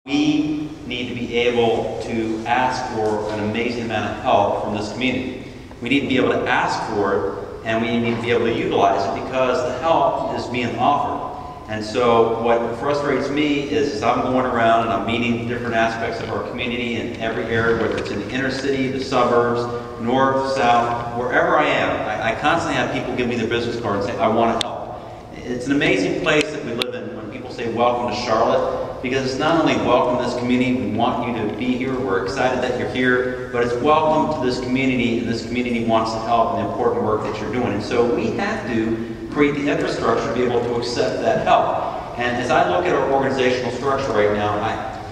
We need to be able to ask for an amazing amount of help from this community. We need to be able to ask for it, and we need to be able to utilize it because the help is being offered. And so what frustrates me is I'm going around and I'm meeting different aspects of our community in every area, whether it's in the inner city, the suburbs, north, south, wherever I am. I constantly have people give me their business card and say, I want to help. It's an amazing place that we live in when people say welcome to Charlotte, because it's not only welcome to this community, we want you to be here, we're excited that you're here, but it's welcome to this community, and this community wants to help in the important work that you're doing. And so we have to create the infrastructure to be able to accept that help. And as I look at our organizational structure right now,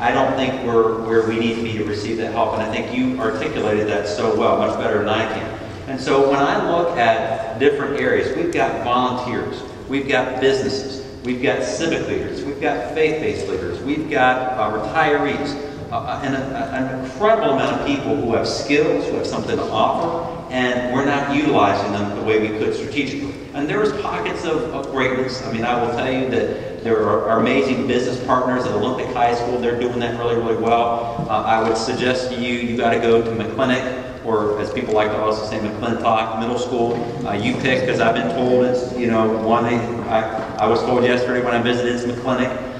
I don't think we're where we need to be to receive that help, and I think you articulated that so well, much better than I can. And so when I look at different areas, we've got volunteers, we've got businesses, we've got civic leaders, we've got faith-based leaders, we've got retirees, and an incredible amount of people who have skills, who have something to offer, and we're not utilizing them the way we could strategically. And there's pockets of greatness. I mean, I will tell you that there are amazing business partners at Olympic High School. They're doing that really, really well. I would suggest to you, you got to go to McClinic, or as people like to also say, McClintock Middle School. You pick, because I've been told it's, you know, I was told yesterday when I visited, it's McClinic.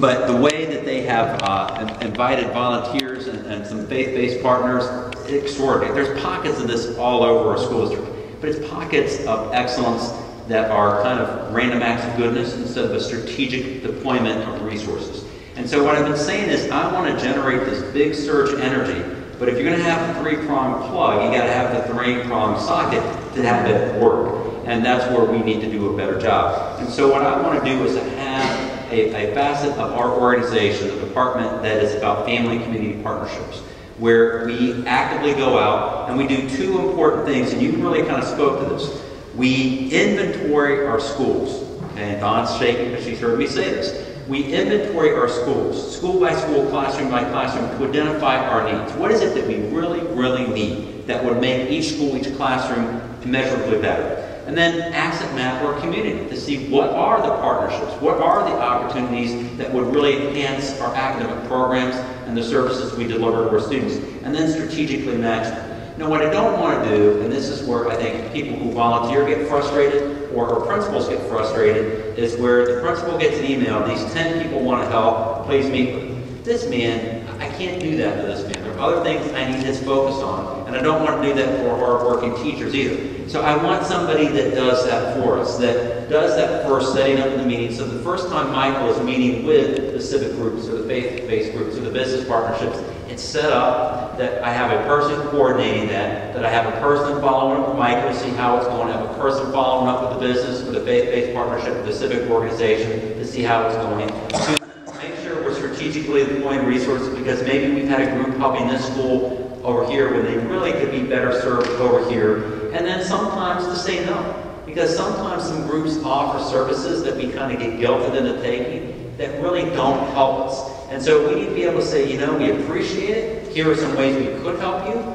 But the way that they have invited volunteers and some faith-based partners, extraordinary. There's pockets of this all over our school district, but it's pockets of excellence that are kind of random acts of goodness instead of a strategic deployment of resources. And so what I've been saying is I want to generate this big surge energy, but if you're going to have a three-pronged plug, you got to have the three-pronged socket to have it work. And that's where we need to do a better job. And so what I want to do is to have a facet of our organization, a department that is about family community partnerships, where we actively go out and we do two important things, and you really kind of spoke to this. We inventory our schools, and Dawn's shaking because she's heard me say this. We inventory our schools, school by school, classroom by classroom, to identify our needs. What is it that we really, really need that would make each school, each classroom immeasurably better? And then asset map our community to see what are the partnerships, what are the opportunities that would really enhance our academic programs and the services we deliver to our students, and then strategically match them. Now, what I don't want to do, and this is where I think people who volunteer get frustrated, or principals get frustrated, is where the principal gets an email, these 10 people want to help, please meet with them. This man, I can't do that to this man. There are other things I need his focus on, and I don't want to do that for hard-working teachers either. So I want somebody that does that for us, that does that first setting up in the meeting. So the first time Michael is meeting with the civic groups, or the faith-based groups, or the business partnerships, it's set up that I have a person coordinating that I have a person following up with Michael to see how it's going, I have a person following up with the business, with the faith-based partnership, with the civic organization to see how it's going. To make sure we're strategically deploying resources, because maybe we've had a group helping this school over here when they really could be better served over here. And then sometimes to say no, because sometimes some groups offer services that we kind of get guilted into taking that really don't help us. And so we need to be able to say, you know, we appreciate it. Here are some ways we could help you,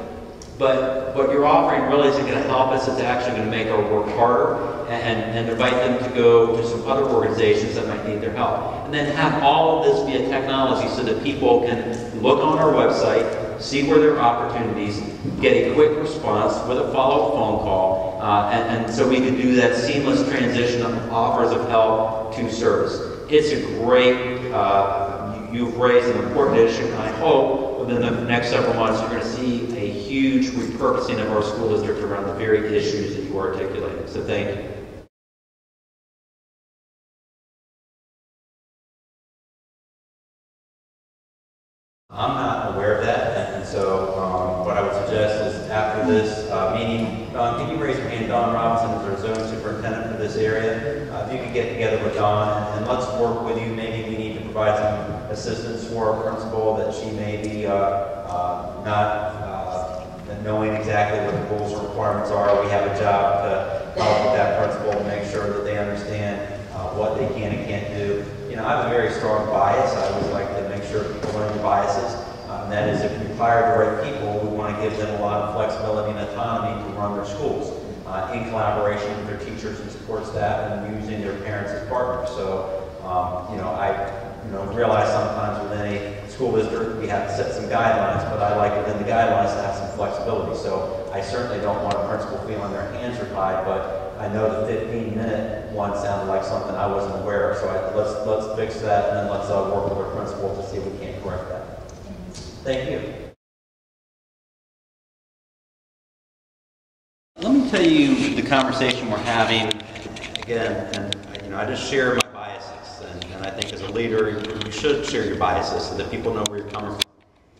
but what you're offering really isn't going to help us. It's actually going to make our work harder, and invite them to go to some other organizations that might need their help. And then have all of this via technology so that people can look on our website, see where there are opportunities, get a quick response with a follow-up phone call, and so we can do that seamless transition of offers of help to service. It's a great, you've raised an important issue, and I hope within the next several months you're going to see a huge repurposing of our school district around the very issues that you articulated. So thank you. I'm not aware of that, and so what I would suggest is after this meeting, Don, can you raise your hand? Don Robinson is our zone superintendent for this area. If you could get together with Don and let's work with you. Maybe we need to provide some assistance for our principal that she may be not knowing exactly what the rules and requirements are. We have a job to help with that principal to make sure that they understand what they can and can't do. You know, I have a very strong bias. I always like to make sure people learn the biases. And that is, if we hire the right people, we want to give them a lot of flexibility and autonomy to run their schools in collaboration with their teachers and support staff, and using their parents as partners. So, you know, realize sometimes within a school district we have to set some guidelines, but I like within the guidelines to have some flexibility. So I certainly don't want a principal feeling their hands are tied, but I know the 15-minute one sounded like something I wasn't aware of. So let's fix that, and then let's work with our principal to see if we can't correct that. Thank you. Let me tell you the conversation we're having again, and I just share my biases, and I think as a leader you should share your biases so that people know where you're coming from.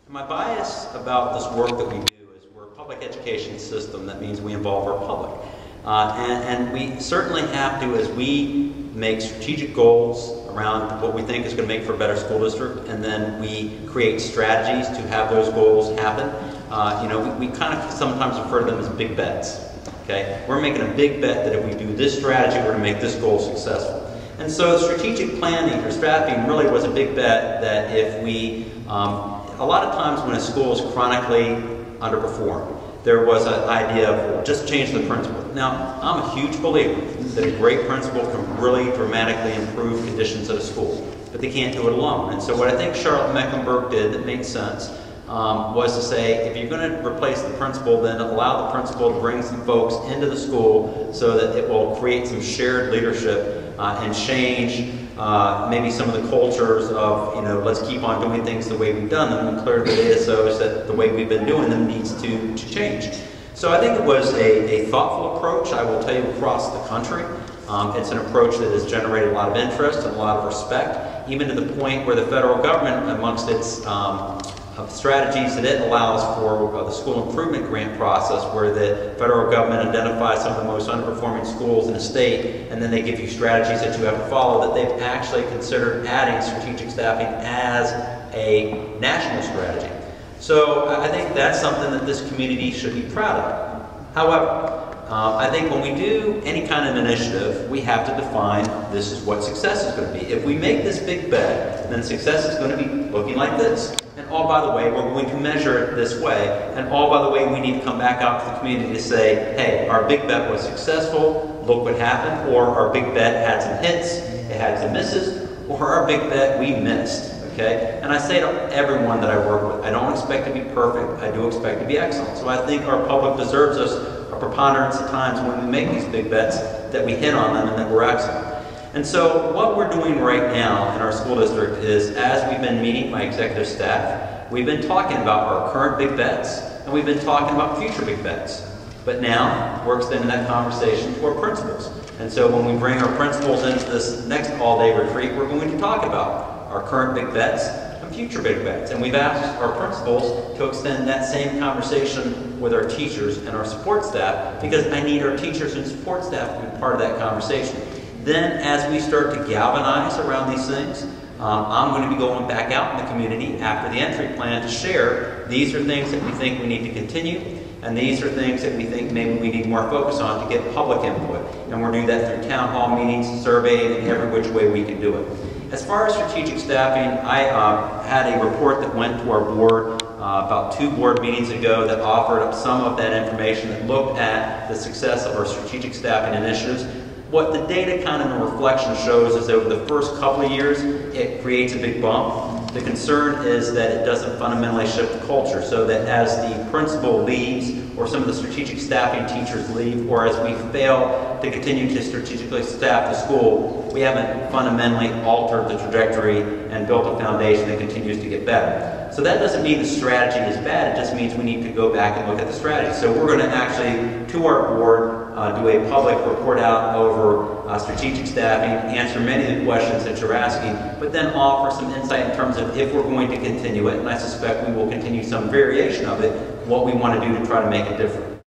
And my bias about this work that we do is we're a public education system. That means we involve our public, and we certainly have to, as we make strategic goals around what we think is going to make for a better school district, and then we create strategies to have those goals happen. We kind of sometimes refer to them as big bets. Okay, we're making a big bet that if we do this strategy, we're going to make this goal successful. And so strategic planning or strategy really was a big bet that if we, a lot of times when a school is chronically underperformed, there was an idea of just change the principal. Now, I'm a huge believer that a great principal can really dramatically improve conditions at a school, but they can't do it alone. And so what I think Charlotte-Mecklenburg did that made sense was to say, if you're going to replace the principal, then allow the principal to bring some folks into the school so that it will create some shared leadership and change maybe some of the cultures of, let's keep on doing things the way we've done them, and clear the data shows that the way we've been doing them needs to change. So I think it was a thoughtful approach, I will tell you, across the country. It's an approach that has generated a lot of interest and a lot of respect, even to the point where the federal government, amongst its strategies that it allows for the school improvement grant process, where the federal government identifies some of the most underperforming schools in the state, and then they give you strategies that you have to follow, that they've actually considered adding strategic staffing as a national strategy. So I think that's something that this community should be proud of. However, I think when we do any kind of initiative, we have to define this is what success is going to be. If we make this big bet, then success is going to be looking like this. And oh, by the way, we're going to measure it this way. And oh, by the way, we need to come back out to the community to say, hey, our big bet was successful, look what happened. Or our big bet had some hits, it had some misses. Or our big bet, we missed. Okay? And I say to everyone that I work with, I don't expect to be perfect, I do expect to be excellent. So I think our public deserves us a preponderance of times when we make these big bets that we hit on them and that we're excellent. And so what we're doing right now in our school district is, as we've been meeting my executive staff, we've been talking about our current big bets, and we've been talking about future big bets. But now we're extending that conversation to our principals. And so when we bring our principals into this next all-day retreat, we're going to talk about our current big bets and future big bets. And we've asked our principals to extend that same conversation with our teachers and our support staff, because I need our teachers and support staff to be part of that conversation. Then as we start to galvanize around these things, I'm going to be going back out in the community after the entry plan to share, these are things that we think we need to continue, and these are things that we think maybe we need more focus on to get public input. And we'll do that through town hall meetings, surveying, and every which way we can do it. As far as strategic staffing, I had a report that went to our board about 2 board meetings ago that offered up some of that information that looked at the success of our strategic staffing initiatives. What the data kind of in reflection shows is over the first couple of years, it creates a big bump. The concern is that it doesn't fundamentally shift the culture, so that as the principal leaves, or some of the strategic staffing teachers leave, or as we fail to continue to strategically staff the school, we haven't fundamentally altered the trajectory and built a foundation that continues to get better. So that doesn't mean the strategy is bad, it just means we need to go back and look at the strategy. So we're going to actually, to our board, do a public report out over strategic staffing, answer many of the questions that you're asking, but then offer some insight in terms of if we're going to continue it, and I suspect we will continue some variation of it, what we want to do to try to make it different.